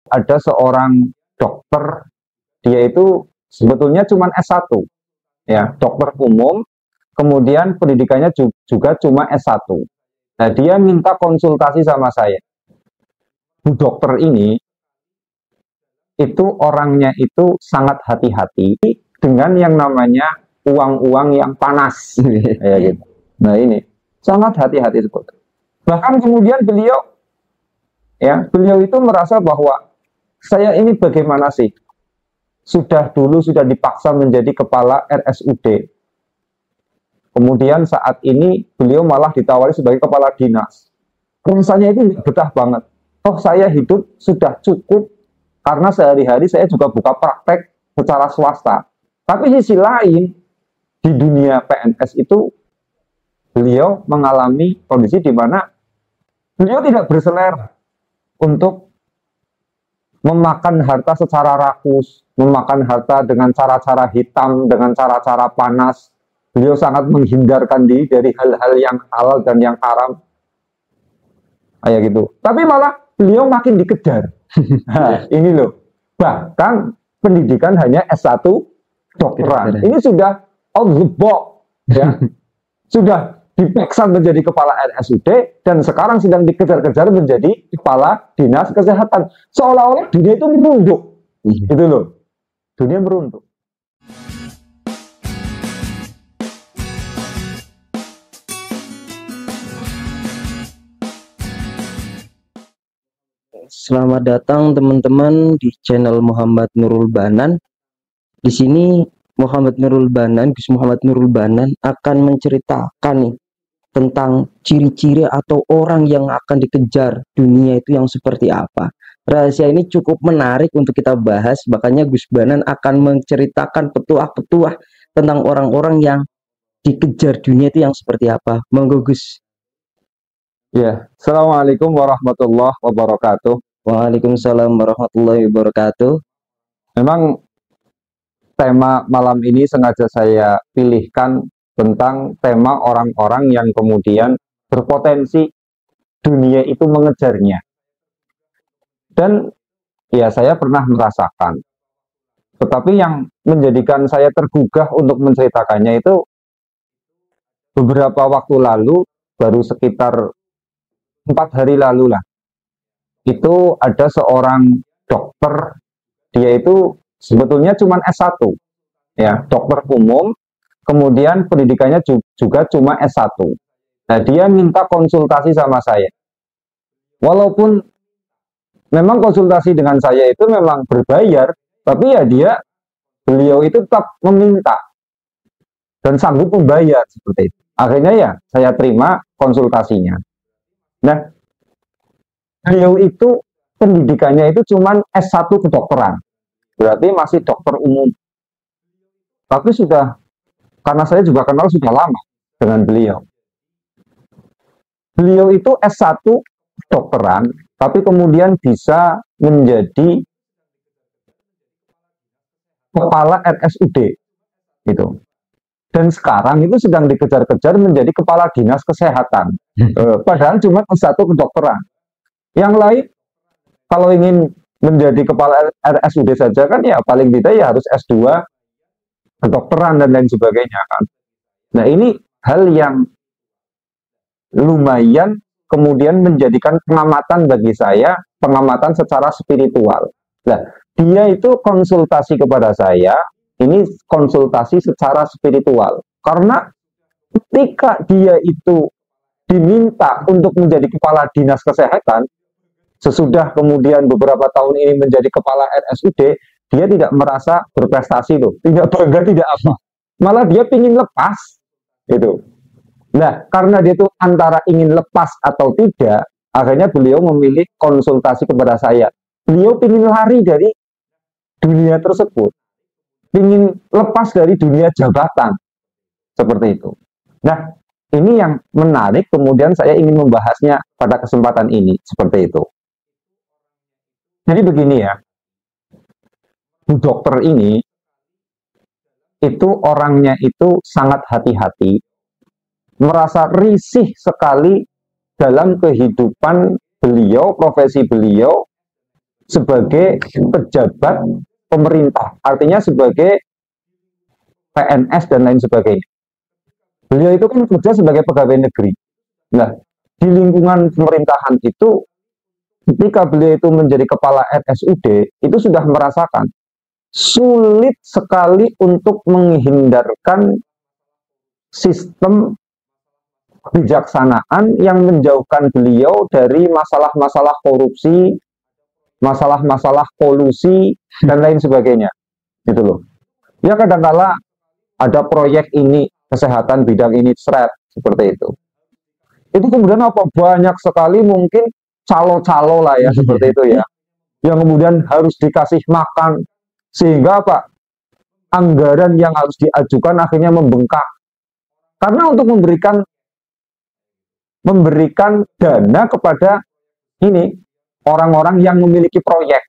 ada seorang dokter, dia itu sebetulnya cuma S1, ya, dokter umum, kemudian pendidikannya juga cuma S1. Nah, dia minta konsultasi sama saya. Bu dokter ini, itu orangnya itu sangat hati-hati dengan yang namanya uang-uang yang panas. Ya, gitu. Nah, ini, sangat hati-hati seperti itu. Bahkan kemudian beliau itu merasa bahwa saya ini bagaimana sih? Dulu sudah dipaksa menjadi kepala RSUD. Kemudian saat ini beliau malah ditawari sebagai kepala dinas. Rasanya itu betah banget. Oh, saya hidup sudah cukup karena sehari-hari saya juga buka praktek secara swasta. Tapi sisi lain, di dunia PNS itu beliau mengalami kondisi di mana beliau tidak berselera untuk memakan harta secara rakus, memakan harta dengan cara-cara hitam, dengan cara-cara panas. Beliau sangat menghindarkan diri dari hal-hal yang halal dan yang haram. Kayak gitu. Tapi malah beliau makin dikejar. Nah, ini loh. Bahkan pendidikan hanya S1 dokteran. Ini sudah out the box. Ya. Sudah dipaksa menjadi kepala RSUD dan sekarang sedang dikejar-kejar menjadi kepala dinas kesehatan. Seolah-olah dunia itu merunduk. Gitu loh. Dunia merunduk. Selamat datang teman-teman di channel Muhammad Nurul Banan. Di sini Gus Muhammad Nurul Banan akan menceritakan nih tentang ciri-ciri atau orang yang akan dikejar dunia itu yang seperti apa. Rahasia ini cukup menarik untuk kita bahas, makanya Gus Banan akan menceritakan petuah-petuah tentang orang-orang yang dikejar dunia itu yang seperti apa. Monggo Gus. Ya, Assalamualaikum warahmatullahi wabarakatuh. Waalaikumsalam warahmatullahi wabarakatuh. Memang tema malam ini sengaja saya pilihkan tentang tema orang-orang yang kemudian berpotensi dunia itu mengejarnya. Dan ya saya pernah merasakan. Tetapi yang menjadikan saya tergugah untuk menceritakannya itu beberapa waktu lalu, baru sekitar 4 hari lalu lah. Itu ada seorang dokter, dia itu sebetulnya cuma S1, ya, dokter umum, kemudian pendidikannya juga cuma S1. Nah, dia minta konsultasi sama saya. Walaupun memang konsultasi dengan saya itu memang berbayar, tapi ya beliau itu tetap meminta dan sanggup membayar seperti itu. Akhirnya ya saya terima konsultasinya. Nah, beliau itu pendidikannya itu cuma S1 kedokteran, berarti masih dokter umum. Tapi karena saya juga kenal sudah lama dengan beliau. Beliau itu S1 kedokteran, tapi kemudian bisa menjadi kepala RSUD, gitu. Dan sekarang itu sedang dikejar-kejar menjadi kepala dinas kesehatan. Padahal cuma S1 kedokteran. Yang lain, kalau ingin menjadi kepala RSUD saja kan ya paling tidak ya harus S2 kedokteran dan lain sebagainya kan. Nah, ini hal yang lumayan kemudian menjadikan pengamatan bagi saya, pengamatan secara spiritual. Nah, dia itu konsultasi kepada saya, ini konsultasi secara spiritual. Karena ketika dia itu diminta untuk menjadi kepala dinas kesehatan, sesudah kemudian beberapa tahun ini menjadi kepala RSUD, dia tidak merasa berprestasi loh, tidak bangga, tidak apa. Malah dia ingin lepas, gitu. Nah, karena dia itu antara ingin lepas atau tidak, akhirnya beliau memilih konsultasi kepada saya. Beliau ingin lari dari dunia tersebut, ingin lepas dari dunia jabatan, seperti itu. Nah, ini yang menarik, kemudian saya ingin membahasnya pada kesempatan ini, seperti itu. Jadi begini ya, Bu dokter ini, itu orangnya itu sangat hati-hati, merasa risih sekali dalam kehidupan beliau, profesi beliau, sebagai pejabat pemerintah, artinya sebagai PNS dan lain sebagainya. Beliau itu kan kerja sebagai pegawai negeri. Nah, di lingkungan pemerintahan itu, ketika beliau itu menjadi kepala RSUD, itu sudah merasakan sulit sekali untuk menghindarkan sistem kebijaksanaan yang menjauhkan beliau dari masalah-masalah korupsi, masalah-masalah kolusi, dan lain sebagainya. Gitu loh. Ya kadang-kala ada proyek ini, kesehatan bidang ini, seperti itu. Itu kemudian apa? Banyak sekali mungkin calo-calo lah ya, seperti itu ya. Yang kemudian harus dikasih makan, sehingga apa? Anggaran yang harus diajukan akhirnya membengkak. Karena untuk memberikan dana kepada ini orang-orang yang memiliki proyek.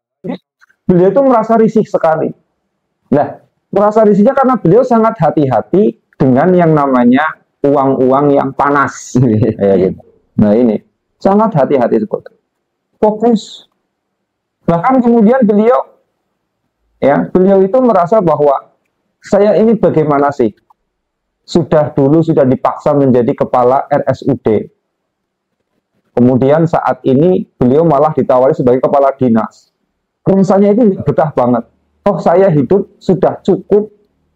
Beliau itu merasa risih sekali. Nah, merasa risihnya karena beliau sangat hati-hati dengan yang namanya uang-uang yang panas. Ya, gitu. Nah ini, sangat hati-hati seperti itu. Fokus. Bahkan kemudian beliau itu merasa bahwa saya ini bagaimana sih? Dulu sudah dipaksa menjadi kepala RSUD. Kemudian saat ini beliau malah ditawari sebagai kepala dinas. Rasanya itu betah banget. Oh, saya hidup sudah cukup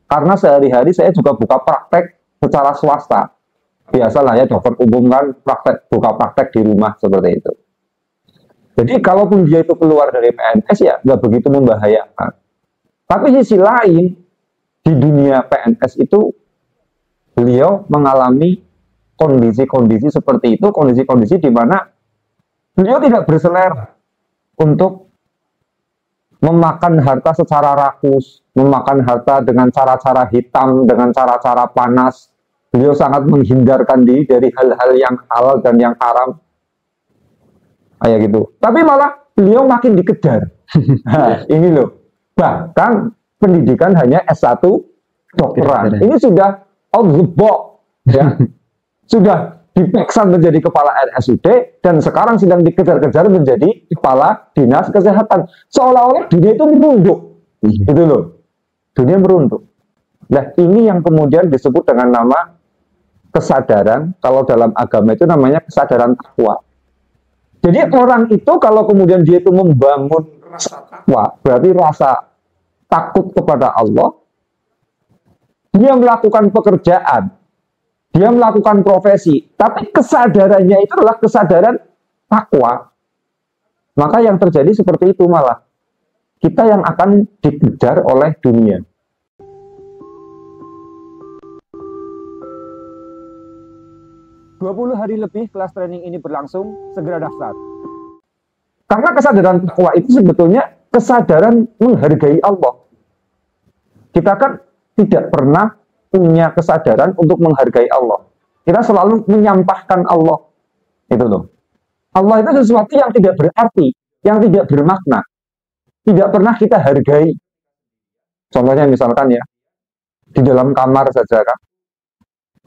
karena sehari-hari saya juga buka praktek secara swasta. Biasalah ya, dokter umum kan buka praktek di rumah seperti itu. Jadi kalaupun dia itu keluar dari PNS ya nggak begitu membahayakan. Tapi sisi lain, di dunia PNS itu beliau mengalami kondisi-kondisi seperti itu, kondisi-kondisi di mana beliau tidak berselera untuk memakan harta secara rakus, memakan harta dengan cara-cara hitam, dengan cara-cara panas. Beliau sangat menghindarkan diri dari hal-hal yang halal dan yang haram. Kayak gitu. Tapi malah beliau makin dikejar. Nah, ini loh. Bahkan pendidikan hanya S1 dokteran. Ini sudah out the box, ya. Sudah dipaksa menjadi kepala RSUD dan sekarang sedang dikejar-kejar menjadi kepala dinas kesehatan. Seolah-olah dunia itu merunduk. Gitu loh. Dunia merunduk. Nah, ini yang kemudian disebut dengan nama kesadaran. Kalau dalam agama itu namanya kesadaran takwa. Jadi orang itu kalau kemudian dia itu membangun rasa takwa, berarti rasa takut kepada Allah, dia melakukan pekerjaan, dia melakukan profesi, tapi kesadarannya itu adalah kesadaran takwa. Maka yang terjadi seperti itu malah. Kita yang akan dikejar oleh dunia. ...20 hari lebih kelas training ini berlangsung, segera daftar. Karena kesadaran takwa itu sebetulnya kesadaran menghargai Allah. Kita kan tidak pernah punya kesadaran untuk menghargai Allah. Kita selalu menyampahkan Allah. Itu loh. Allah itu sesuatu yang tidak berarti, yang tidak bermakna. Tidak pernah kita hargai. Contohnya misalkan ya, di dalam kamar saja kan.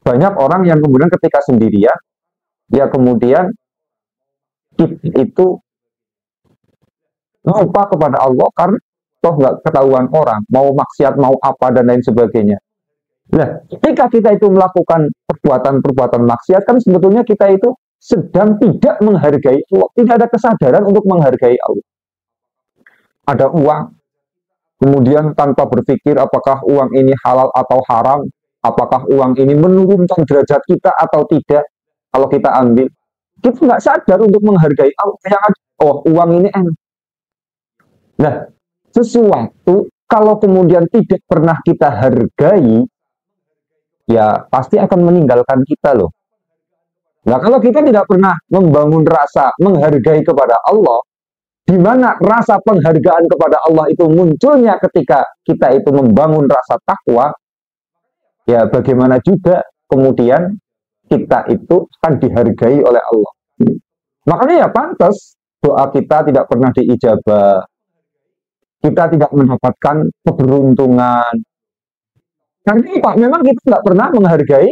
Banyak orang yang kemudian ketika sendirian, ya kemudian itu lupa kepada Allah karena toh nggak ketahuan orang, mau maksiat, mau apa, dan lain sebagainya. Nah, ketika kita itu melakukan perbuatan-perbuatan maksiat, kan sebetulnya kita itu sedang tidak menghargai Allah, tidak ada kesadaran untuk menghargai Allah. Ada uang, kemudian tanpa berpikir apakah uang ini halal atau haram, apakah uang ini menurunkan derajat kita atau tidak, kalau kita ambil, kita nggak sadar untuk menghargai Allah. Oh, uang ini enak. Nah, sesuatu kalau kemudian tidak pernah kita hargai, ya pasti akan meninggalkan kita loh. Nah, kalau kita tidak pernah membangun rasa menghargai kepada Allah, di mana rasa penghargaan kepada Allah itu munculnya ketika kita itu membangun rasa takwa, ya bagaimana juga kemudian kita itu akan dihargai oleh Allah. Makanya ya pantas doa kita tidak pernah diijabah, kita tidak mendapatkan keberuntungan. Karena Pak, memang kita tidak pernah menghargai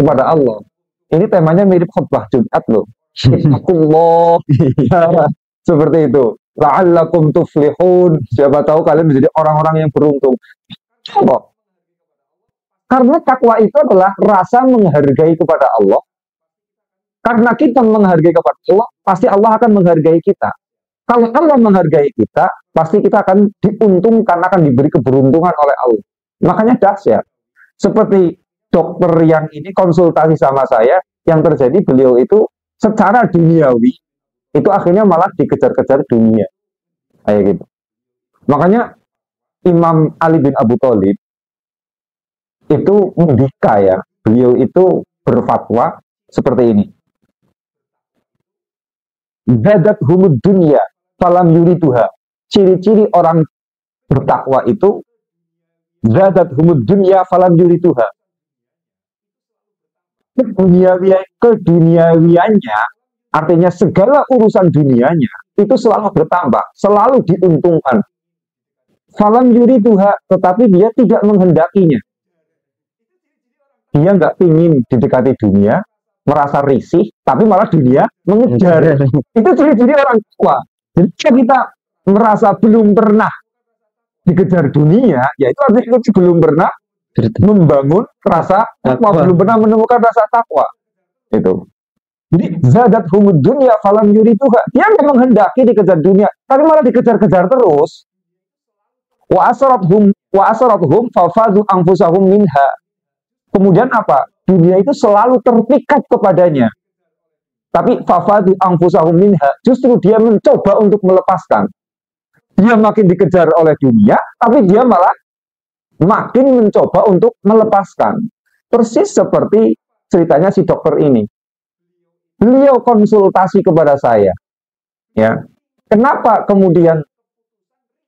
kepada Allah. Ini temanya mirip khutbah Jumat loh. Ittaqullah. Seperti itu. la'allakum tuflihun. Siapa tahu kalian menjadi orang-orang yang beruntung. Coba. Karena takwa itu adalah rasa menghargai kepada Allah. Karena kita menghargai kepada Allah, pasti Allah akan menghargai kita. Kalau Allah menghargai kita, pasti kita akan diuntungkan, akan diberi keberuntungan oleh Allah. Makanya dahsyat. Seperti dokter yang ini konsultasi sama saya, yang terjadi beliau itu secara duniawi, itu akhirnya malah dikejar-kejar dunia. Kayak gitu. Makanya Imam Ali bin Abu Thalib itu mendika ya, beliau itu berfatwa seperti ini. Zadat humud dunya falam yuriduha. Ciri-ciri orang bertakwa itu zadat humud dunya falam yuriduha. Keduniawiannya, artinya segala urusan dunianya itu selalu bertambah, selalu diuntungkan. Falam yuriduha, tetapi dia tidak menghendakinya. Dia nggak ingin didekati dunia, merasa risih, tapi malah dunia mengejar. Itu ciri-ciri orang tua. Jadi kita merasa belum pernah dikejar dunia, ya itu artinya kita belum pernah membangun rasa takwa, belum pernah menemukan rasa takwa. Itu. Jadi zadat humud dunya falam yurituha. Dia nggak menghendaki dikejar dunia, tapi malah dikejar-kejar terus. Wa asarathum fafadu anfusahum minha. Kemudian apa? Dunia itu selalu terpikat kepadanya. Tapi fafadu anfusahum minha, justru dia mencoba untuk melepaskan. Dia makin dikejar oleh dunia, tapi dia malah makin mencoba untuk melepaskan. Persis seperti ceritanya si dokter ini. Beliau konsultasi kepada saya. Ya. Kenapa kemudian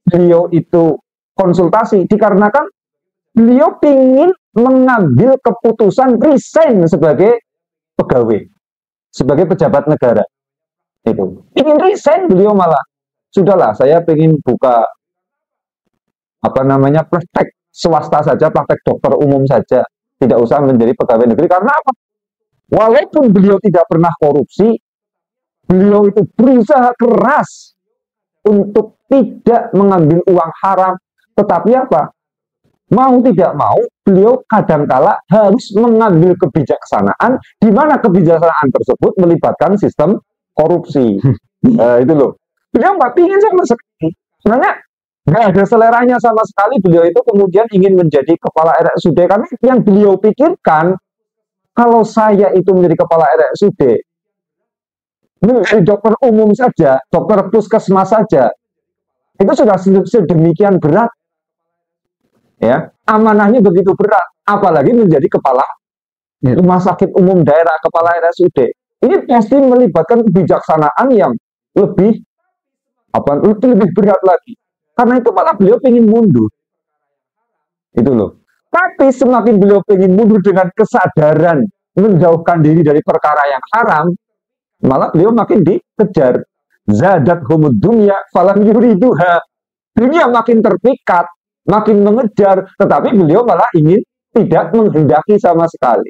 beliau itu konsultasi? Dikarenakan beliau ingin mengambil keputusan resign sebagai pegawai, sebagai pejabat negara. Itu ingin resign beliau malah. Sudahlah, saya ingin buka praktek swasta saja, praktek dokter umum saja, tidak usah menjadi pegawai negeri. Karena apa? Walaupun beliau tidak pernah korupsi, beliau itu berusaha keras untuk tidak mengambil uang haram. Tetapi apa? Mau tidak mau, beliau kadangkala harus mengambil kebijaksanaan, di mana kebijaksanaan tersebut melibatkan sistem korupsi. Itu loh. Beliau nggak ingin sama sekali. Sebenarnya nggak ada seleranya sama sekali. Beliau itu kemudian ingin menjadi kepala RSUD, karena yang beliau pikirkan, kalau saya itu menjadi kepala RSUD, menjadi dokter umum saja, dokter puskesmas saja, itu sudah sedemikian berat. Ya, amanahnya begitu berat, apalagi menjadi kepala rumah sakit umum daerah, kepala RSUD. Ini pasti melibatkan kebijaksanaan yang lebih berat lagi. Karena itu malah beliau ingin mundur. Itu loh. Tapi semakin beliau ingin mundur dengan kesadaran menjauhkan diri dari perkara yang haram, malah beliau makin dikejar. Zadat humud dunya falam yuriduha. Dunia makin terpikat, makin mengejar, tetapi beliau malah ingin tidak menghendaki sama sekali.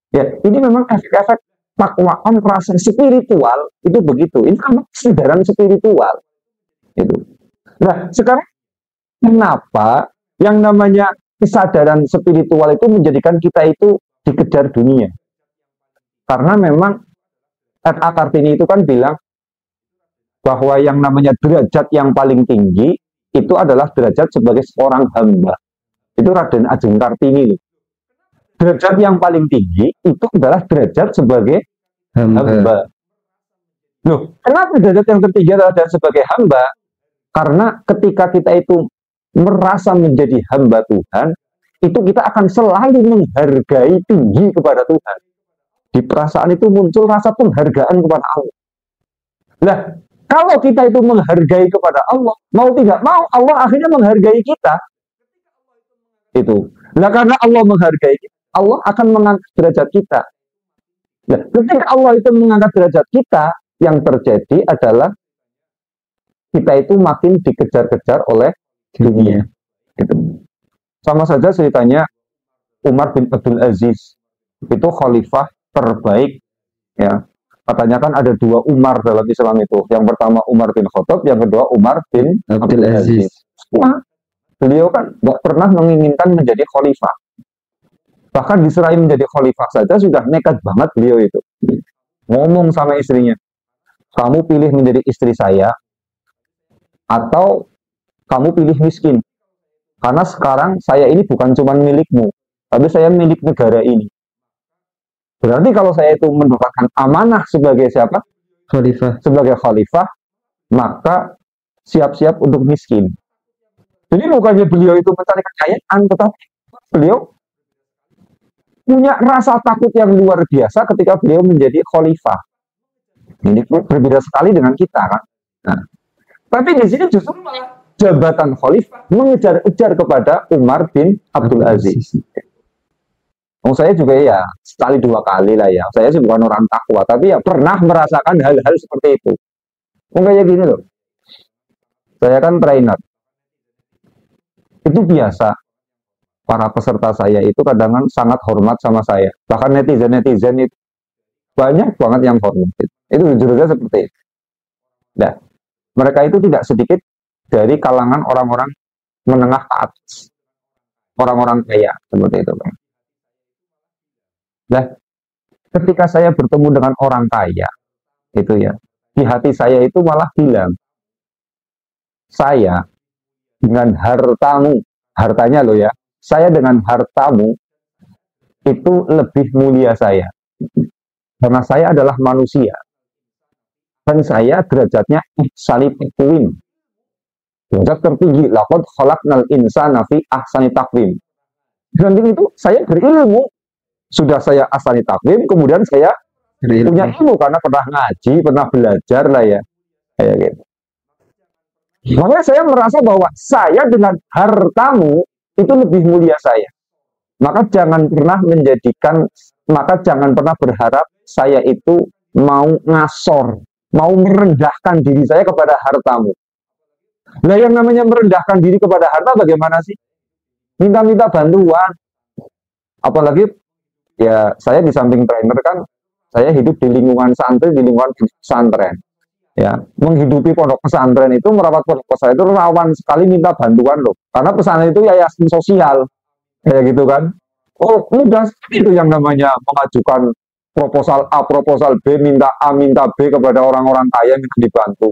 Ya, ini memang efek-efek takwaan rasa spiritual itu begitu. Ini kan kesadaran spiritual. Itu. Nah, sekarang kenapa yang namanya kesadaran spiritual itu menjadikan kita itu dikejar dunia? Karena memang R.A. Kartini itu kan bilang bahwa yang namanya derajat yang paling tinggi itu adalah derajat sebagai seorang hamba. Itu Raden Ajeng Kartini. Derajat yang paling tinggi itu adalah derajat sebagai hamba. Loh, kenapa derajat yang tertinggi adalah derajat sebagai hamba? Karena ketika kita itu merasa menjadi hamba Tuhan, itu kita akan selalu menghargai tinggi kepada Tuhan. Di perasaan itu muncul rasa penghargaan kepada Allah. Nah, kalau kita itu menghargai kepada Allah, mau tidak mau, Allah akhirnya menghargai kita. Itu. Nah, karena Allah menghargai kita, Allah akan mengangkat derajat kita. Nah, ketika Allah itu mengangkat derajat kita, yang terjadi adalah kita itu makin dikejar-kejar oleh dunia. Gitu. Sama saja ceritanya Umar bin Abdul Aziz, itu khalifah terbaik ya Katanya kan ada dua Umar dalam Islam itu. Yang pertama Umar bin Khattab, yang kedua Umar bin Abdul Aziz. Nah, beliau kan nggak pernah menginginkan menjadi khalifah. Bahkan diserai menjadi khalifah saja sudah nekat banget beliau itu. Ngomong sama istrinya, kamu pilih menjadi istri saya atau kamu pilih miskin. Karena sekarang saya ini bukan cuma milikmu, tapi saya milik negara ini. Berarti kalau saya itu mendapatkan amanah sebagai siapa? Khalifah. Sebagai khalifah, maka siap-siap untuk miskin. Jadi bukannya beliau itu mencari kekayaan, tetapi beliau punya rasa takut yang luar biasa ketika beliau menjadi khalifah. Ini berbeda sekali dengan kita kan. Nah, tapi di sini justru jabatan khalifah mengejar-ejar kepada Umar bin Abdul Aziz. Saya juga ya sekali dua kali lah ya. Saya sih bukan orang takwa, tapi ya pernah merasakan hal-hal seperti itu. Kayak gini loh. Saya kan trainer. Itu biasa. Para peserta saya itu kadang sangat hormat sama saya. Bahkan netizen-netizen itu banyak banget yang hormat. Itu jujur saja seperti itu. Nah, mereka itu tidak sedikit dari kalangan orang-orang menengah ke atas. Orang-orang kaya seperti itu. Nah, ketika saya bertemu dengan orang kaya, itu ya, di hati saya itu malah bilang, saya dengan hartamu, hartanya loh ya, saya dengan hartamu itu lebih mulia saya. Karena saya adalah manusia. Dan saya derajatnya ihsani taqwim. Derajat tertinggi, laqad khalaqnal insana fi ahsani taqwim. Dan itu saya berilmu. Sudah saya ahsani taqwim, kemudian saya punya ilmu karena pernah ngaji, pernah belajar lah ya. Kayak gitu. Makanya saya merasa bahwa saya dengan hartamu itu lebih mulia saya. Maka jangan pernah berharap saya itu mau ngasor, mau merendahkan diri saya kepada hartamu. Nah, yang namanya merendahkan diri kepada harta bagaimana sih? Minta-minta bantuan. Apalagi ya saya di samping trainer kan, saya hidup di lingkungan santri, di lingkungan pesantren. Ya, menghidupi pondok pesantren itu, merawat pondok pesantren itu rawan sekali minta bantuan loh. Karena pesantren itu yayasan sosial, kayak gitu kan. Oh, mudah itu yang namanya mengajukan proposal A, proposal B, minta A, minta B kepada orang-orang kaya yang dibantu.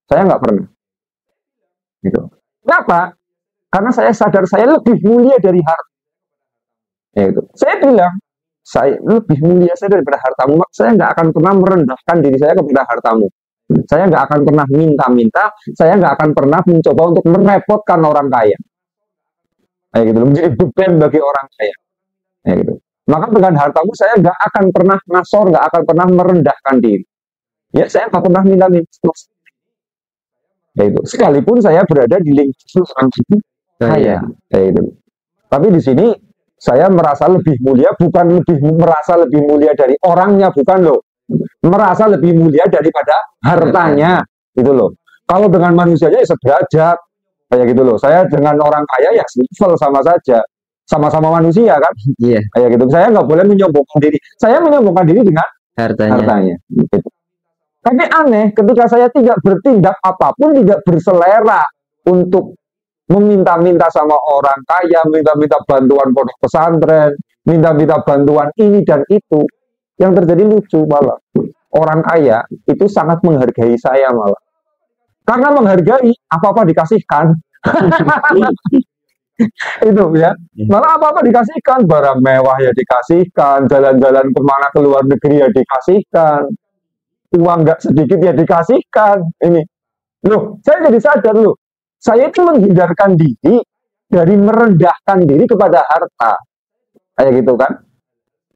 Saya nggak pernah. Gitu. Kenapa? Karena saya sadar saya lebih mulia dari harta. Ya, gitu. Saya bilang, saya lebih mulia saya daripada hartamu. Saya nggak akan pernah merendahkan diri saya kepada hartamu. Saya nggak akan pernah minta-minta, saya nggak akan pernah mencoba untuk merepotkan orang kaya. Kayak gitu, menjadi beban bagi orang kaya. Kayak gitu. Maka dengan hartamu saya nggak akan pernah ngasor, nggak akan pernah merendahkan diri. Ya saya nggak pernah minta-minta. Kayak gitu. Sekalipun saya berada di lingkungan kaya. Kayak gitu. Tapi di sini saya merasa lebih mulia, bukan merasa lebih mulia dari orangnya, bukan loh. Merasa lebih mulia daripada hartanya, gitu loh. Kalau dengan manusianya ya sederajat, kayak gitu loh. Saya dengan orang kaya ya level sama saja, sama-sama manusia kan, kayak gitu. Saya nggak boleh menyombongkan diri. Saya menyombongkan diri dengan hartanya. Gitu. Tapi aneh, ketika saya tidak bertindak apapun, tidak berselera untuk meminta-minta sama orang kaya, minta-minta bantuan pondok pesantren, minta-minta bantuan ini dan itu. Yang terjadi lucu malah. Orang kaya itu sangat menghargai saya malah. Karena menghargai, apa-apa dikasihkan. Itu ya. Malah apa-apa dikasihkan. Barang mewah ya dikasihkan. Jalan-jalan kemana ke luar negeri ya dikasihkan. Uang nggak sedikit ya dikasihkan. Ini. Loh, saya jadi sadar loh. Saya itu menghindarkan diri dari merendahkan diri kepada harta. Kayak gitu kan.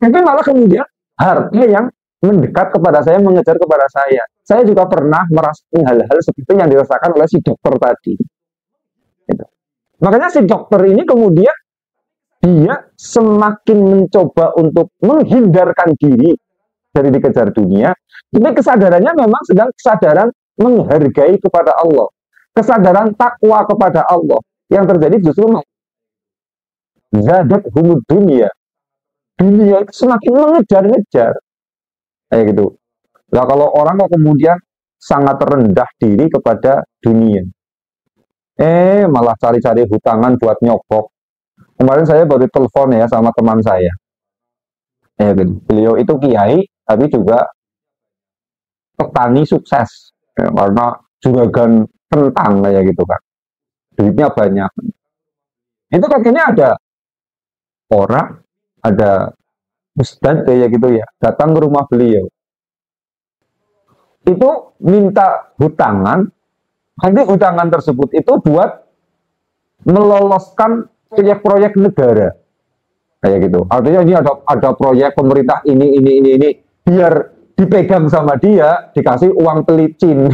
Tapi malah kemudian harta yang mendekat kepada saya, mengejar kepada saya. Saya juga pernah merasakan hal-hal seperti yang dirasakan oleh si dokter tadi. Gitu. Makanya si dokter ini kemudian dia semakin mencoba untuk menghindarkan diri dari dikejar dunia. Ini kesadarannya memang sedang kesadaran menghargai kepada Allah. Kesadaran takwa kepada Allah. Yang terjadi justru zadat humud dunia. Dunia itu semakin mengejar-ngejar. Kayak gitu. Nah, kalau orang kok kemudian sangat rendah diri kepada dunia, malah cari-cari hutangan buat nyogok. Kemarin saya baru telepon ya sama teman saya. Beliau itu kiai, tapi juga petani sukses. Karena juragan kentang kayak gitu kan. Duitnya banyak. Itu kan ini ada orang, ada ustadz kayak gitu ya, datang ke rumah beliau. Itu minta hutangan, nanti hutangan tersebut itu buat meloloskan proyek-proyek negara. Kayak gitu. Artinya ini ada proyek pemerintah ini, biar dipegang sama dia, dikasih uang pelicin.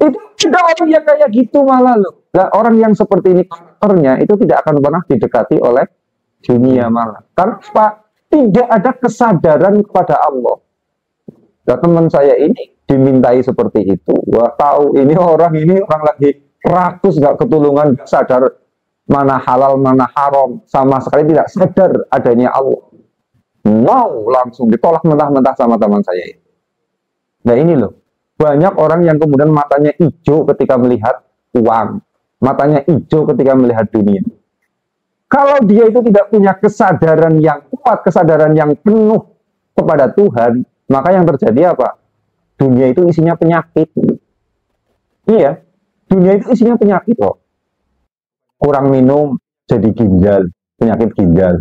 Itu ada orang yang kayak gitu malah loh. Nah, orang yang seperti ini karakternya itu tidak akan pernah didekati oleh dunia malah. Karena tidak ada kesadaran kepada Allah. Nah, teman saya ini dimintai seperti itu. Wah, tahu ini orang lagi rakus, nggak ketulungan, gak sadar mana halal, mana haram, sama sekali tidak sadar adanya Allah. Mau langsung ditolak mentah-mentah sama teman saya itu. Nah ini loh, banyak orang yang kemudian matanya hijau ketika melihat uang, matanya hijau ketika melihat dunia. Kalau dia itu tidak punya kesadaran yang kuat, kesadaran yang penuh kepada Tuhan, maka yang terjadi apa? Dunia itu isinya penyakit. Iya, dunia itu isinya penyakit kok. Kurang minum jadi ginjal, penyakit ginjal.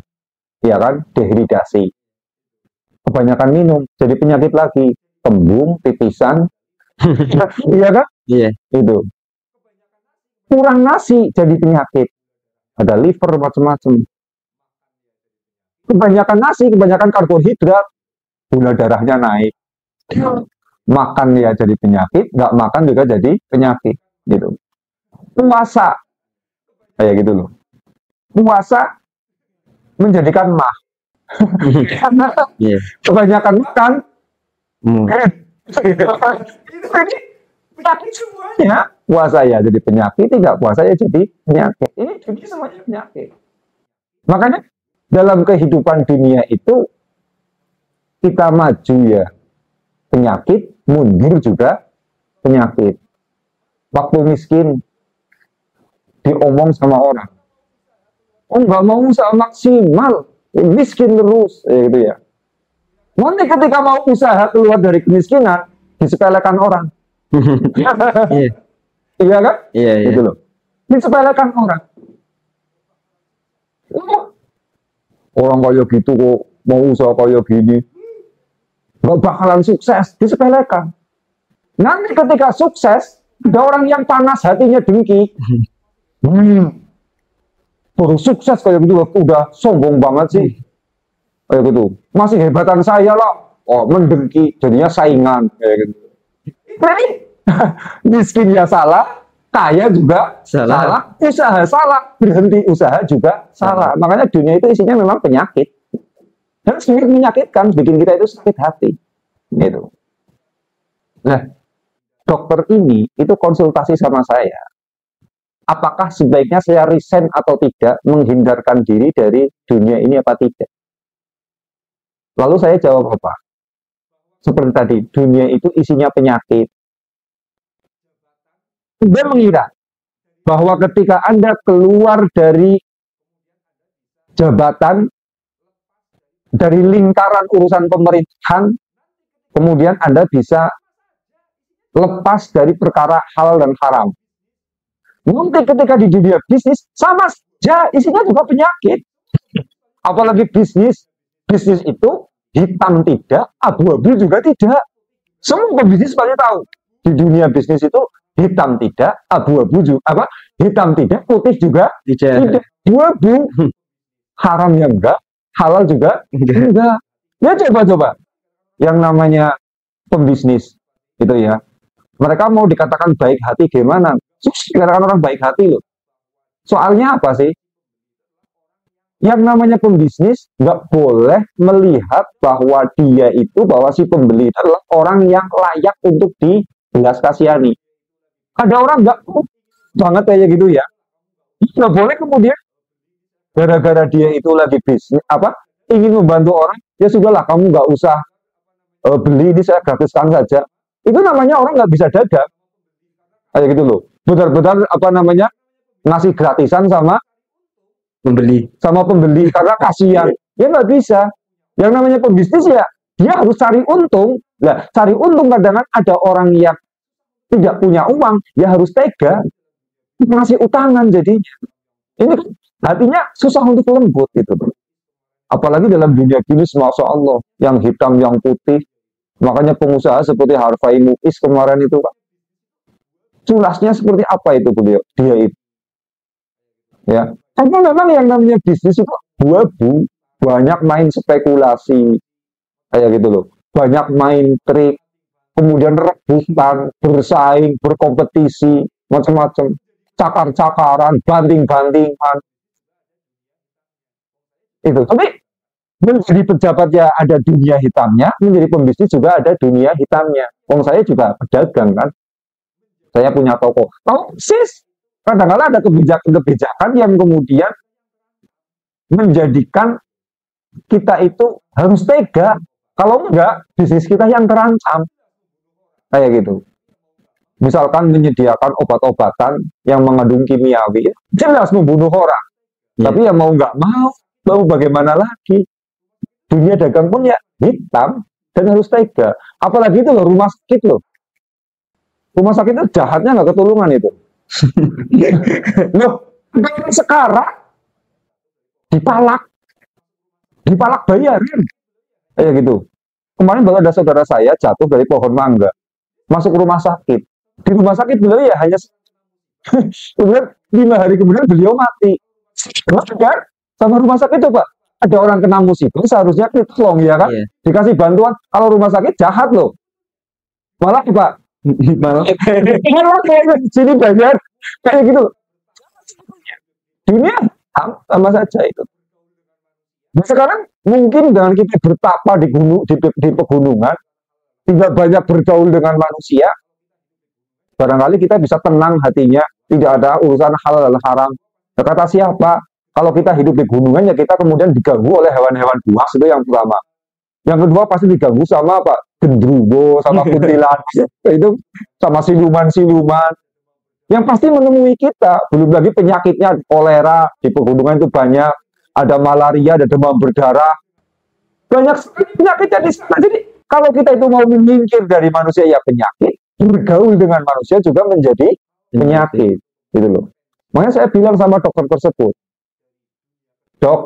Iya kan? Dehidratasi. Kebanyakan minum jadi penyakit lagi, kembung, pipisan. Iya kan? Iya. Itu. Kurang nasi jadi penyakit. Ada liver macam-macam. Kebanyakan nasi, kebanyakan karbohidrat, gula darahnya naik. Makan ya jadi penyakit, nggak makan juga jadi penyakit. Gitu. Puasa kayak gitu loh. Puasa menjadikan mah. Karena kebanyakan makan, ini penyakit semuanya. Puasa ya jadi penyakit, tidak puasa ya jadi penyakit. Ini semuanya penyakit. Makanya dalam kehidupan dunia itu kita maju ya penyakit, mundur juga penyakit. Waktu miskin diomong sama orang, oh nggak mau usaha maksimal, miskin terus, gitu ya. Nanti ketika mau usaha keluar dari kemiskinan, disepelekan orang. Iya kan? Iya. Gitu loh. Disepelekan orang. Orang kayak gitu kok mau usaha kayak gini, nggak bakalan sukses, disepelekan. Nanti ketika sukses, ada orang yang panas hatinya dengki. Baru sukses kayak gitu, udah sombong banget sih. Kayak gitu. Masih hebatan saya lah. Oh, mendengki, jadinya saingan. Kayak gitu. Jadi, miskinnya salah, kaya juga salah, usaha salah, berhenti usaha juga salah. Makanya dunia itu isinya memang penyakit. Dan sedikit menyakitkan, bikin kita itu sakit hati. Gitu. Nah, dokter ini itu konsultasi sama saya. Apakah sebaiknya saya resign atau tidak, menghindarkan diri dari dunia ini apa tidak? Lalu saya jawab apa? Seperti tadi, dunia itu isinya penyakit. Anda mengira bahwa ketika Anda keluar dari jabatan, dari lingkaran urusan pemerintahan, kemudian Anda bisa lepas dari perkara halal dan haram. Nanti ketika di dunia bisnis, sama saja isinya juga penyakit. Apalagi bisnis itu hitam tidak, abu-abu juga tidak. Semua pebisnis pasti tahu. Di dunia bisnis itu hitam tidak, abu-abu juga, hitam tidak, putih juga tidak. Abu-abu. Haram yang enggak, halal juga enggak. Ya coba-coba. Yang namanya pembisnis itu ya. Mereka mau dikatakan baik hati gimana? Susah dikatakan orang baik hati loh. Soalnya apa sih? Yang namanya pembisnis nggak boleh melihat bahwa dia itu, bahwa si pembeli itu adalah orang yang layak untuk dibelas kasihani. Ada orang nggak banget kayak gitu ya. Nggak boleh kemudian gara-gara dia itu lagi bisnis ingin membantu orang, ya sudahlah kamu nggak usah beli ini saya gratiskan saja. Itu namanya orang nggak bisa dagang. Kayak gitu loh. Benar-benar apa namanya ngasih gratisan sama pembeli karena kasihan. Ya nggak bisa. Yang namanya pembisnis ya dia harus cari untung. Nah, cari untung kadang-kadang ada orang yang tidak punya uang, ya harus tega ngasih utangan jadinya. Ini hatinya susah untuk lembut itu. Apalagi dalam dunia bisnis, masya Allah, yang hitam, yang putih. Makanya pengusaha seperti Harvey Muiz kemarin itu, Pak, culasnya seperti apa itu beliau? Dia itu, ya. Karena memang yang namanya bisnis itu abu-abu, banyak main spekulasi, kayak gitu loh. Banyak main trik, kemudian rebutan, bersaing, berkompetisi, macam-macam, cakar-cakaran, banting-bantingan. Itu. Tapi menjadi pejabat ya ada dunia hitamnya, menjadi pembisnis juga ada dunia hitamnya. Wong saya juga pedagang kan, saya punya toko. Kalau sis, kadang-kadang ada kebijakan-kebijakan yang kemudian menjadikan kita itu harus tega. Kalau enggak, bisnis kita yang terancam. Kayak gitu. Misalkan menyediakan obat-obatan yang mengandung kimiawi, jelas membunuh orang. Tapi ya mau nggak mau bagaimana lagi? Dunia dagang pun ya hitam dan harus tega. Apalagi itu loh rumah sakit loh. Rumah sakit itu jahatnya nggak ketulungan itu. Loh, sekarang dipalak bayarin. Kayak gitu. Kemarin baru ada saudara saya jatuh dari pohon mangga, masuk rumah sakit. Di rumah sakit beliau ya hanya kemudian 5 hari kemudian beliau mati. Kan? Sama rumah sakit itu Pak, ada orang kena musibah seharusnya ditolong ya kan, dikasih bantuan. Kalau rumah sakit jahat loh, malah Pak, malah sini bayar kayak gitu. Dunia sama saja itu. Nah, sekarang mungkin dengan kita bertapa di pegunungan, tidak banyak bergaul dengan manusia, barangkali kita bisa tenang hatinya, tidak ada urusan halal dan haram. Nah, kata siapa? Kalau kita hidup di gunungan ya kita kemudian diganggu oleh hewan-hewan buas, itu yang pertama. Yang kedua pasti diganggu sama apa? Gendruwo, sama kuntilanak, itu sama siluman-siluman. Yang pasti menemui kita, belum lagi penyakitnya, kolera di pegunungan itu banyak, ada malaria, ada demam berdarah, banyak sekali penyakitnya di sana. Jadi kalau kita itu mau menyingkir dari manusia ya penyakit, bergaul dengan manusia juga menjadi penyakit, gitu loh. Makanya saya bilang sama dokter tersebut, Dok,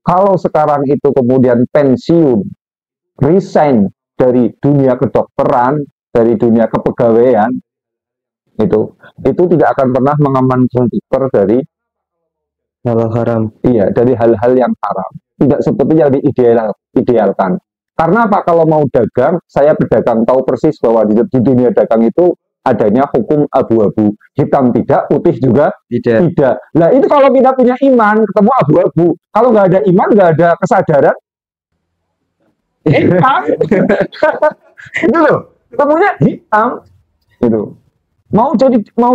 kalau sekarang itu kemudian pensiun, resign dari dunia kedokteran, dari dunia kepegawaian, itu tidak akan pernah mengamankan dokter dari hal haram. Iya, dari hal-hal yang haram. Tidak seperti yang diidealkan. Karena apa? Kalau mau dagang, saya pedagang tahu persis bahwa di dunia dagang itu adanya hukum abu-abu, hitam tidak, putih juga tidak. Nah itu kalau kita punya iman, ketemu abu-abu. Kalau nggak ada iman, nggak ada kesadaran, hitam. Itu loh, ketemunya hitam. Gitu. Mau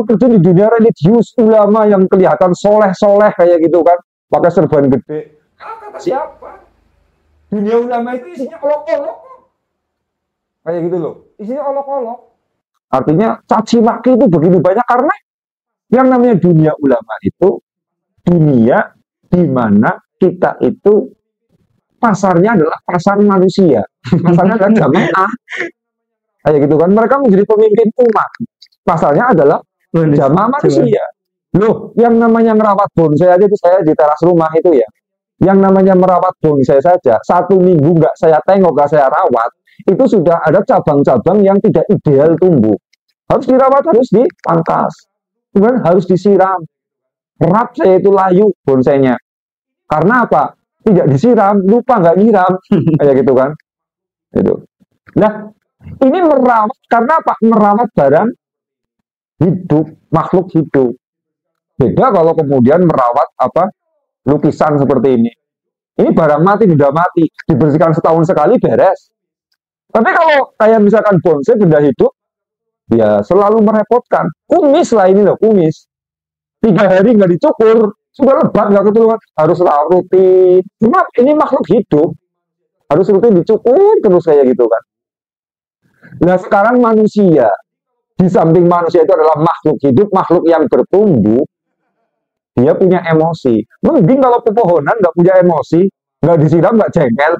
kerja di dunia religius, ulama yang kelihatan soleh-soleh kayak gitu kan, pakai serban gede. Kata siapa? Dunia ulama itu isinya olok-olok, kayak gitu loh, isinya olok-olok. Artinya caci maki itu begitu banyak karena yang namanya dunia ulama itu dunia di mana kita itu pasarnya adalah pasar manusia, pasarnya adalah jamaah, kayak gitu kan. Mereka menjadi pemimpin umat, pasarnya adalah jamaah manusia. Loh, yang namanya merawat bonsai aja itu saya di teras rumah itu ya, yang namanya merawat bonsai saja 1 minggu nggak saya tengok, nggak saya rawat, itu sudah ada cabang-cabang yang tidak ideal tumbuh. Harus dirawat, harus dipangkas, kemudian harus disiram. Kerap saya itu layu bonsainya. Karena apa? Tidak disiram, lupa nggak nyiram, kayak gitu kan. Gitu. Nah, ini merawat karena apa? Merawat barang hidup, makhluk hidup. Beda kalau kemudian merawat apa? Lukisan seperti ini. Ini barang mati, benda mati, dibersihkan setahun sekali beres. Tapi kalau kayak misalkan bonsai benda hidup, ya selalu merepotkan. Kumis lah ini loh, kumis. 3 hari nggak dicukur, sudah lebat, nggak ketulungan, harus rutin. Cuma ini makhluk hidup. harus rutin dicukur terus kayak gitu kan. Nah sekarang manusia, di samping manusia itu adalah makhluk hidup, makhluk yang bertumbuh, dia punya emosi. Mending kalau pepohonan nggak punya emosi, nggak disiram nggak jengkel.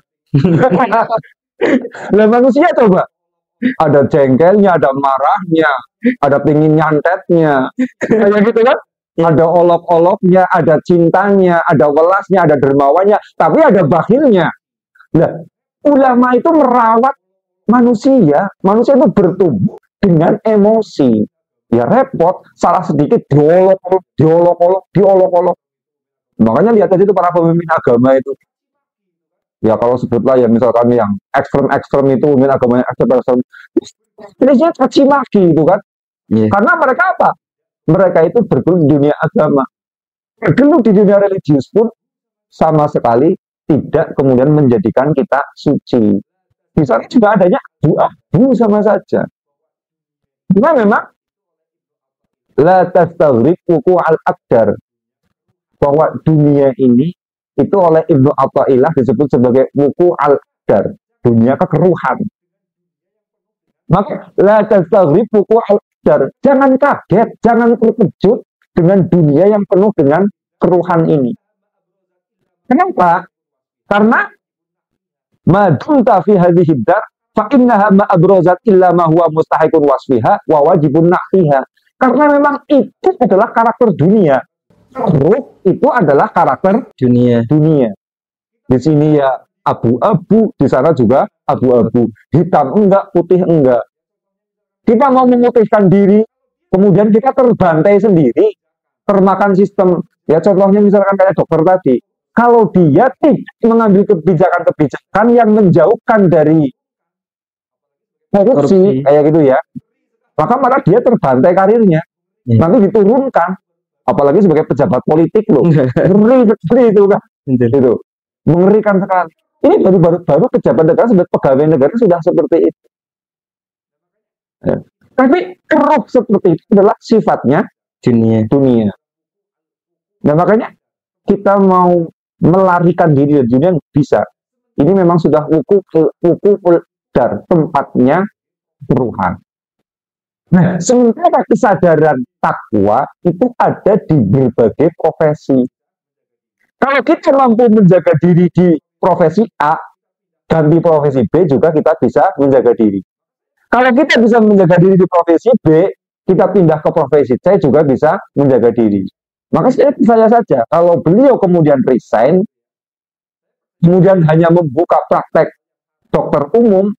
Nah manusia coba, ada jengkelnya, ada marahnya, ada pingin nyantetnya, kayak gitu kan. Ada olok-oloknya, ada cintanya, ada welasnya, ada dermawannya, tapi ada bakhilnya. Nah, ulama itu merawat manusia. Manusia itu bertumbuh dengan emosi. Ya repot, salah sedikit diolok-olok, diolok-olok, diolok-olok. Makanya lihat aja itu para pemimpin agama itu. Ya kalau sebutlah ya misalkan yang ekstrem-ekstrem itu, pemimpin agama yang ekstrem-ekstrem, ini caci maki itu kan. Karena mereka apa? Mereka itu bergelut di dunia agama. Bergelut di dunia religius pun sama sekali tidak kemudian menjadikan kita suci. Di sana juga adanya abu sama saja. Cuma memang la tastaghrib wuku al-aqdar, bahwa dunia ini itu oleh Ibnu Athaillah disebut sebagai wuku al-aqdar, dunia kekeruhan. Maka la tastaghrib wuku al-aqdar, jangan kaget, jangan terkejut dengan dunia yang penuh dengan keruhan ini. Kenapa? Karena madunta fi hadhihi dar fa innaha ma abrozat illa ma huwa mustahiqun wasfiha wa wajibun nahfiha. Karena memang itu adalah karakter dunia. Ruh itu adalah karakter dunia. Di sini ya abu-abu, di sana juga abu-abu. Hitam enggak, putih enggak. Kita mau memutihkan diri, kemudian kita terbantai sendiri, termakan sistem. Ya contohnya misalkan kayak dokter tadi. Kalau dia tidak mengambil kebijakan-kebijakan yang menjauhkan dari korupsi, kayak gitu ya, maka malah dia terbantai karirnya, nanti diturunkan, apalagi sebagai pejabat politik loh, ngeri itu kan, itu mengerikan sekali. Ini baru pejabat negara, sebagai pegawai negara sudah seperti itu. Ya. Tapi keruh seperti itu adalah sifatnya dunia. Nah makanya kita mau melarikan diri dari dunia bisa. Ini memang sudah wukuful dar, tempatnya keruhan. Nah, sementara kesadaran takwa itu ada di berbagai profesi. Kalau kita mampu menjaga diri di profesi A, ganti profesi B juga kita bisa menjaga diri. Kalau kita bisa menjaga diri di profesi B, kita pindah ke profesi C juga bisa menjaga diri. Maka saya saja, kalau beliau kemudian resign, kemudian hanya membuka praktek dokter umum,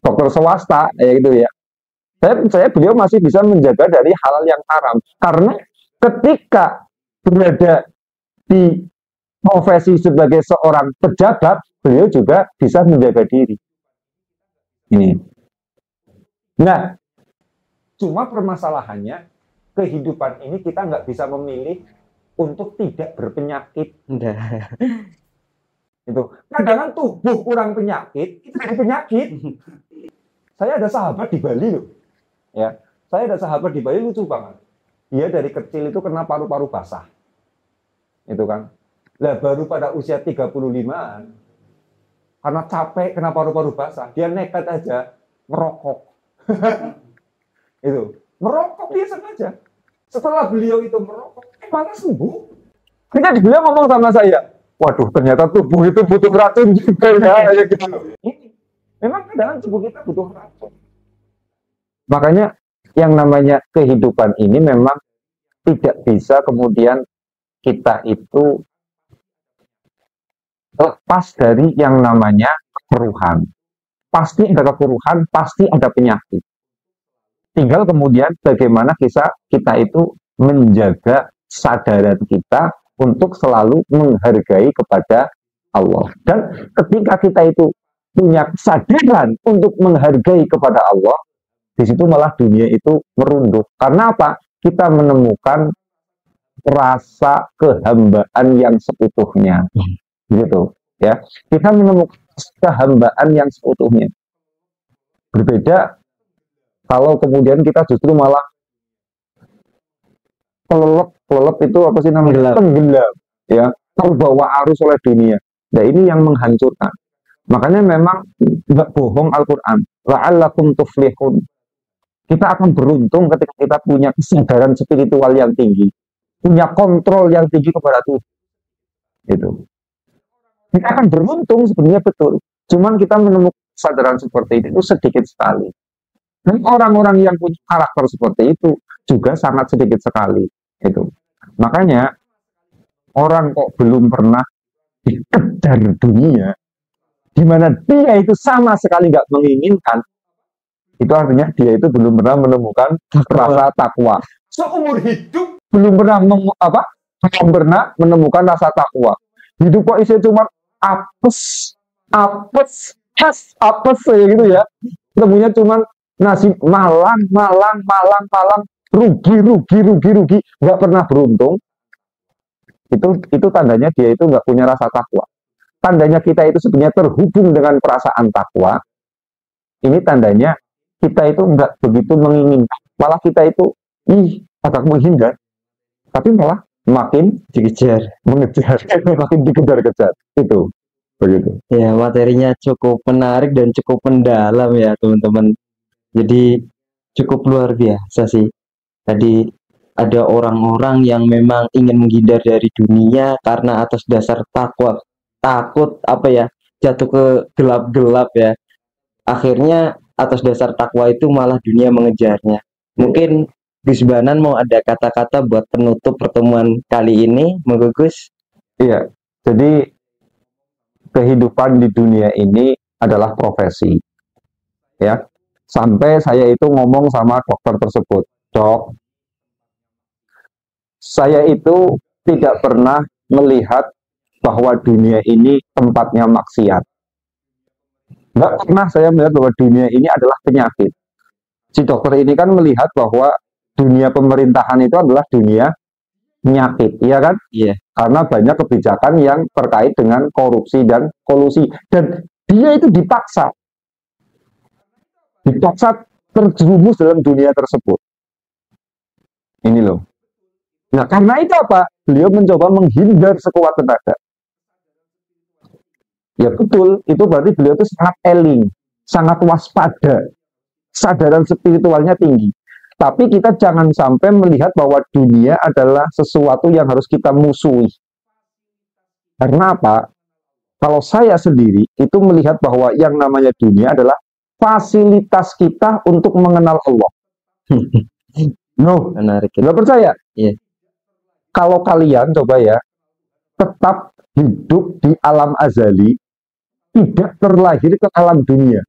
dokter swasta, ya gitu ya. Saya percaya beliau masih bisa menjaga dari hal yang haram. Karena ketika berada di profesi sebagai seorang pejabat, beliau juga bisa menjaga diri. Ini. Nah, cuma permasalahannya, kehidupan ini kita nggak bisa memilih untuk tidak berpenyakit. Itu kadang-kadang tubuh kurang penyakit, itu jadi penyakit. Saya ada sahabat di Bali loh, ya. Saya ada sahabat di Bali lucu banget. Dia dari kecil itu kena paru-paru basah, itu kan. Lah baru pada usia 35-an, karena capek kena paru-paru basah, dia nekat aja merokok. Itu merokok dia sengaja. Setelah beliau itu merokok, malah sembuh. Ketika beliau ngomong sama saya, waduh ternyata tubuh itu butuh racun juga ya, gitu. Memang kadang tubuh kita butuh racun. Makanya yang namanya kehidupan ini memang tidak bisa kemudian kita itu lepas dari yang namanya kekeruhan. Pasti ada kekeruhan, pasti ada penyakit. Tinggal kemudian bagaimana kita itu menjaga kesadaran kita untuk selalu menghargai kepada Allah. Dan ketika kita itu punya kesadaran untuk menghargai kepada Allah, di situ malah dunia itu merunduk. Karena apa? Kita menemukan rasa kehambaan yang seutuhnya. Gitu, ya. Kita menemukan kehambaan yang seutuhnya. Berbeda kalau kemudian kita justru malah kelelep itu apa sih namanya? Tenggelam, ya, terbawa arus oleh dunia. Nah ini yang menghancurkan. Makanya memang nggak bohong Al-Quran. La'allakum tuflihun. Kita akan beruntung ketika kita punya kesadaran spiritual yang tinggi, punya kontrol yang tinggi kepada Tuhan. Gitu. Kita akan beruntung sebenarnya betul. Cuman kita menemukan kesadaran seperti itu sedikit sekali. Dan orang-orang yang punya karakter seperti itu juga sangat sedikit sekali. Gitu. Makanya orang kok belum pernah dikejar dunia, di mana dia itu sama sekali nggak menginginkan, itu artinya dia itu belum pernah menemukan rasa takwa. Seumur hidup belum pernah belum pernah menemukan rasa takwa. Hidup kok isi cuma apes, apes kayak gitu ya. Temunya cuma nasi malang, rugi, nggak pernah beruntung. Itu tandanya dia itu nggak punya rasa takwa. Tandanya kita itu sebenarnya terhubung dengan perasaan takwa. Ini tandanya kita itu nggak begitu menginginkan, malah kita itu agak menghindar, tapi malah makin mengejar, makin dikejar-kejar. Itu begitu. Ya, materinya cukup menarik dan cukup mendalam ya teman-teman. Jadi cukup luar biasa sih. Tadi ada orang-orang yang memang ingin menghindar dari dunia karena atas dasar takwa, takut jatuh ke gelap-gelap ya. Akhirnya atas dasar takwa itu malah dunia mengejarnya. Mungkin Gus Banan mau ada kata-kata buat penutup pertemuan kali ini, monggo Gus. Iya, jadi kehidupan di dunia ini adalah profesi. Ya, sampai saya itu ngomong sama dokter tersebut, Dok, saya itu tidak pernah melihat bahwa dunia ini tempatnya maksiat. Nggak pernah saya melihat bahwa dunia ini adalah penyakit. Si dokter ini kan melihat bahwa dunia pemerintahan itu adalah dunia penyakit, iya kan? Iya. Karena banyak kebijakan yang terkait dengan korupsi dan kolusi. Dan dia itu dipaksa terjerumus dalam dunia tersebut. Ini loh. Nah, karena itu apa? Beliau mencoba menghindar sekuat tenaga. Ya betul, itu berarti beliau itu sangat eling, sangat waspada, kesadaran spiritualnya tinggi. Tapi kita jangan sampai melihat bahwa dunia adalah sesuatu yang harus kita musuhi. Karena apa? Kalau saya sendiri itu melihat bahwa yang namanya dunia adalah fasilitas kita untuk mengenal Allah. No, Menarik. nggak percaya? Iya. Kalau kalian coba ya, tetap hidup di alam azali, tidak terlahir ke alam dunia.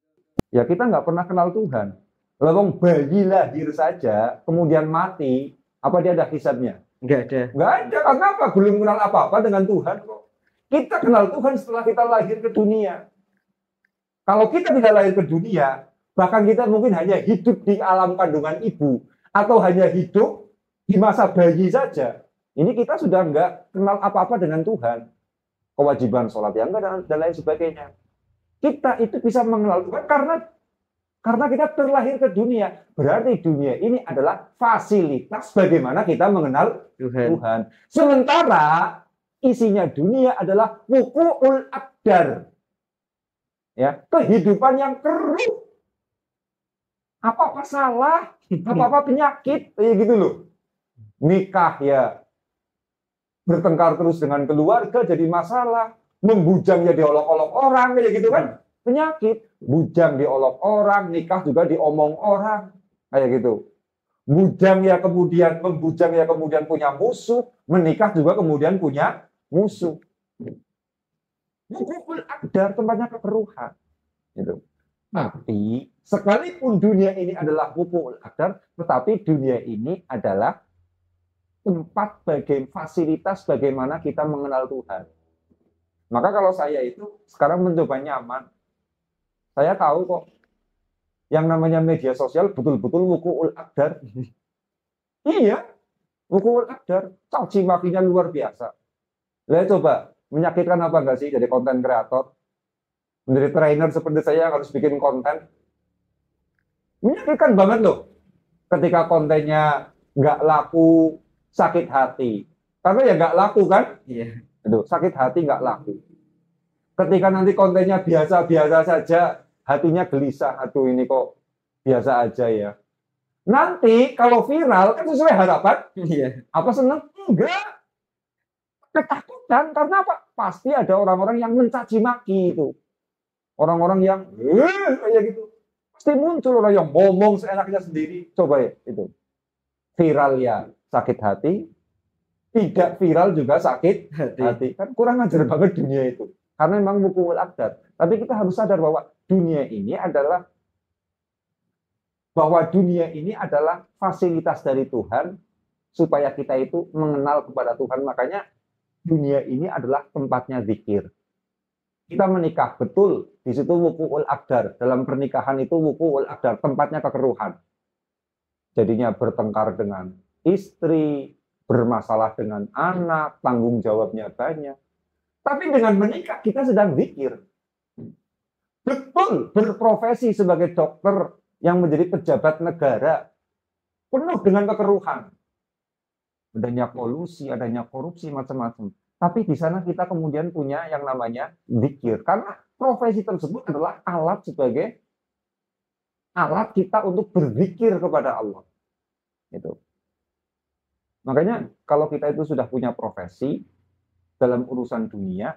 Ya kita nggak pernah kenal Tuhan. Lawang bayi lahir saja, kemudian mati, apa dia ada hisabnya? Nggak ada. Nggak ada. Kenapa? Belum kenal apa-apa dengan Tuhan kok. Kita kenal Tuhan setelah kita lahir ke dunia. Kalau kita tidak lahir ke dunia, bahkan kita mungkin hanya hidup di alam kandungan ibu, atau hanya hidup di masa bayi saja. Ini kita sudah nggak kenal apa-apa dengan Tuhan. Kewajiban sholat yang enggak dan lain sebagainya. Kita itu bisa mengenal Tuhan karena kita terlahir ke dunia. Berarti dunia ini adalah fasilitas bagaimana kita mengenal Tuhan. Sementara isinya dunia adalah wuqu'ul aqdar. Ya, kehidupan yang keruh. Apa-apa salah, apa-apa penyakit, kayak gitu loh. Nikah ya, bertengkar terus dengan keluarga jadi masalah, membujang ya diolok-olok orang, kayak gitu kan, penyakit. Bujang diolok orang, nikah juga diomong orang, kayak gitu. Membujang ya kemudian punya musuh, menikah juga kemudian punya musuh. Wuqu'ul aqdar, tempatnya kekeruhan. Gitu. Tapi sekalipun dunia ini adalah wuqu'ul aqdar, tetapi dunia ini adalah tempat fasilitas bagaimana kita mengenal Tuhan. Maka kalau saya itu sekarang mencoba nyaman, saya tahu kok yang namanya media sosial betul-betul wuqu'ul aqdar. Iya, wuqu'ul aqdar, caci makinya luar biasa. Lihat coba, menyakitkan apa enggak sih jadi konten kreator? Menjadi trainer seperti saya yang harus bikin konten. Menyakitkan banget loh. Ketika kontennya nggak laku, sakit hati. Karena ya nggak laku kan? Iya. Itu sakit hati nggak laku. Ketika nanti kontennya biasa-biasa saja, hatinya gelisah, aduh ini kok biasa aja ya. Nanti kalau viral kan sesuai harapan, Iya. apa seneng? Enggak. Ketakutan, karena apa? Pasti ada orang-orang yang mencaci maki itu. Orang-orang yang kayak gitu. Pasti muncul orang yang ngomong seenaknya sendiri. Coba ya, itu. Viral ya sakit hati, tidak viral juga sakit hati. Kan kurang ajar banget dunia itu. Karena memang mukul akdar. Tapi kita harus sadar bahwa dunia ini adalah fasilitas dari Tuhan supaya kita itu mengenal kepada Tuhan. Makanya dunia ini adalah tempatnya zikir. Kita menikah, betul, di situ wuku'ul akdar. Dalam pernikahan itu wuku'ul akdar, tempatnya kekeruhan. Jadinya bertengkar dengan istri, bermasalah dengan anak, tanggung jawabnya banyak. Tapi dengan menikah kita sedang zikir. Betul, berprofesi sebagai dokter yang menjadi pejabat negara, penuh dengan kekeruhan. Adanya polusi, adanya korupsi, macam-macam. Tapi di sana kita kemudian punya yang namanya zikir. Karena profesi tersebut adalah alat sebagai alat kita untuk berzikir kepada Allah. Itu. Makanya kalau kita itu sudah punya profesi dalam urusan dunia,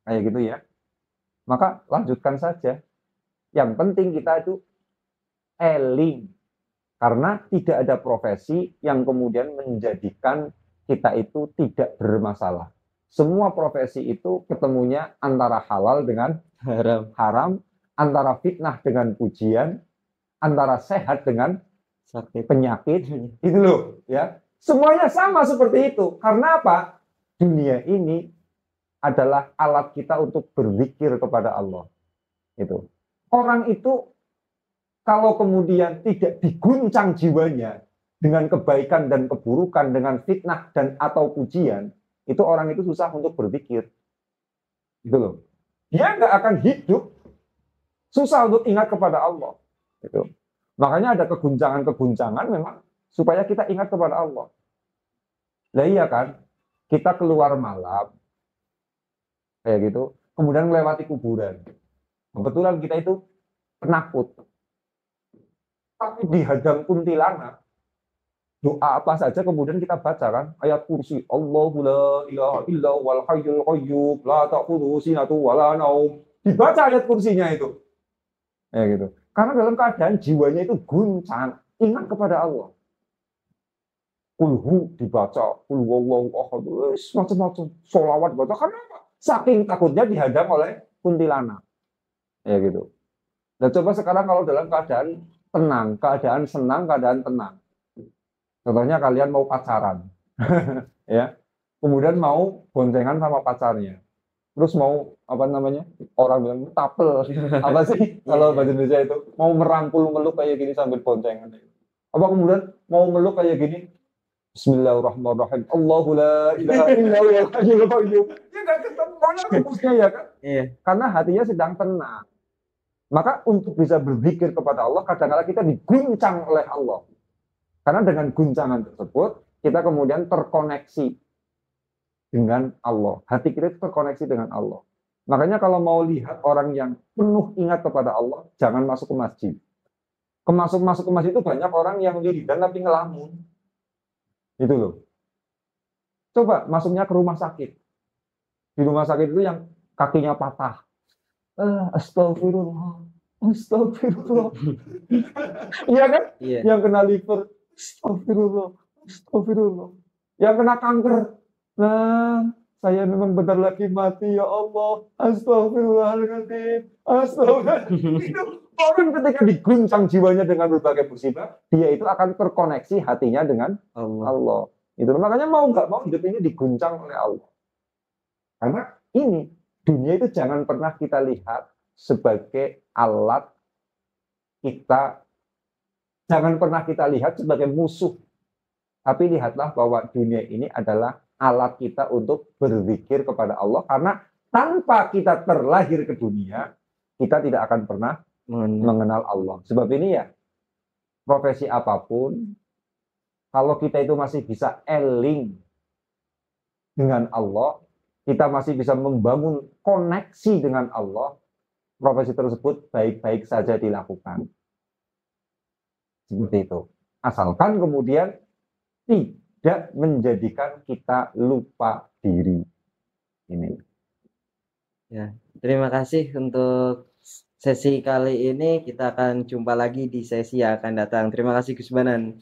kayak gitu ya, maka lanjutkan saja. Yang penting kita itu eling. Karena tidak ada profesi yang kemudian menjadikan kita itu tidak bermasalah. Semua profesi itu ketemunya antara halal dengan haram, antara fitnah dengan pujian, antara sehat dengan sakit penyakit. Itu loh, ya. Semuanya sama seperti itu. Karena apa? Dunia ini adalah alat kita untuk berzikir kepada Allah. Itu. Orang itu kalau kemudian tidak diguncang jiwanya dengan kebaikan dan keburukan, dengan fitnah dan atau pujian, itu orang itu susah untuk berpikir. Gitu loh. Dia nggak akan hidup, susah untuk ingat kepada Allah. Gitu. Makanya ada keguncangan-keguncangan memang supaya kita ingat kepada Allah. Lah iya kan, kita keluar malam, kayak gitu, kemudian melewati kuburan. Kebetulan kita itu penakut. Tapi dihadang kuntilanak, doa apa saja kemudian kita baca kan, ayat kursi, Allahu la ilaha illa wal hayyul qayyum la ta'khudhuhu sinatun wa la naum. Dibaca ayat kursinya itu. Ya gitu. Karena dalam keadaan jiwanya itu guncang, ingat kepada Allah. Kulhu dibaca, kul wallahu ahad, macam-macam, sholawat baca. Karena apa? Saking takutnya dihadang oleh kuntilanak. Ya gitu. Dan coba sekarang kalau dalam keadaan tenang, keadaan senang, keadaan tenang. Contohnya kalian mau pacaran, ya, kemudian mau boncengan sama pacarnya, terus mau apa namanya, orang bilang tapel, apa sih kalau bahasa Indonesia itu, mau merangkul meluk kayak gini sambil boncengan, apa kemudian mau meluk kayak gini, Bismillahirrahmanirrahim, Allahu la ilaha illa huwal hayyul qayyum, ya nggak ketemu rumusnya ya kan, karena hatinya sedang tenang. Maka untuk bisa berzikir kepada Allah, kadang-kadang kita diguncang oleh Allah. Karena dengan guncangan tersebut, kita kemudian terkoneksi dengan Allah. Hati kita itu terkoneksi dengan Allah. Makanya kalau mau lihat orang yang penuh ingat kepada Allah, jangan masuk ke masjid. Masuk ke masjid itu banyak orang yang wiridan tapi ngelamun. Itu loh. Coba masuknya ke rumah sakit. Di rumah sakit itu yang kakinya patah. Astagfirullah. Astagfirullah. Iya kan? Yeah. Yang kena liver. Astagfirullah. Astagfirullah. Yang kena kanker. Nah, saya memang bentar lagi mati ya Allah. Astagfirullahaladzim. Astagfirullah. Itu orang ketika diguncang jiwanya dengan berbagai musibah, dia itu akan terkoneksi hatinya dengan Allah. Itu makanya mau nggak mau hidup ini diguncang oleh Allah. Karena ini dunia itu jangan pernah kita lihat sebagai alat kita, jangan pernah kita lihat sebagai musuh. Tapi lihatlah bahwa dunia ini adalah alat kita untuk berzikir kepada Allah. Karena tanpa kita terlahir ke dunia, kita tidak akan pernah mengenal Allah. Sebab ini ya, profesi apapun, kalau kita itu masih bisa eling dengan Allah, kita masih bisa membangun koneksi dengan Allah, profesi tersebut baik-baik saja dilakukan. Seperti itu. Asalkan kemudian tidak menjadikan kita lupa diri. Ini. Ya, terima kasih untuk sesi kali ini. Kita akan jumpa lagi di sesi yang akan datang. Terima kasih Gus Banan.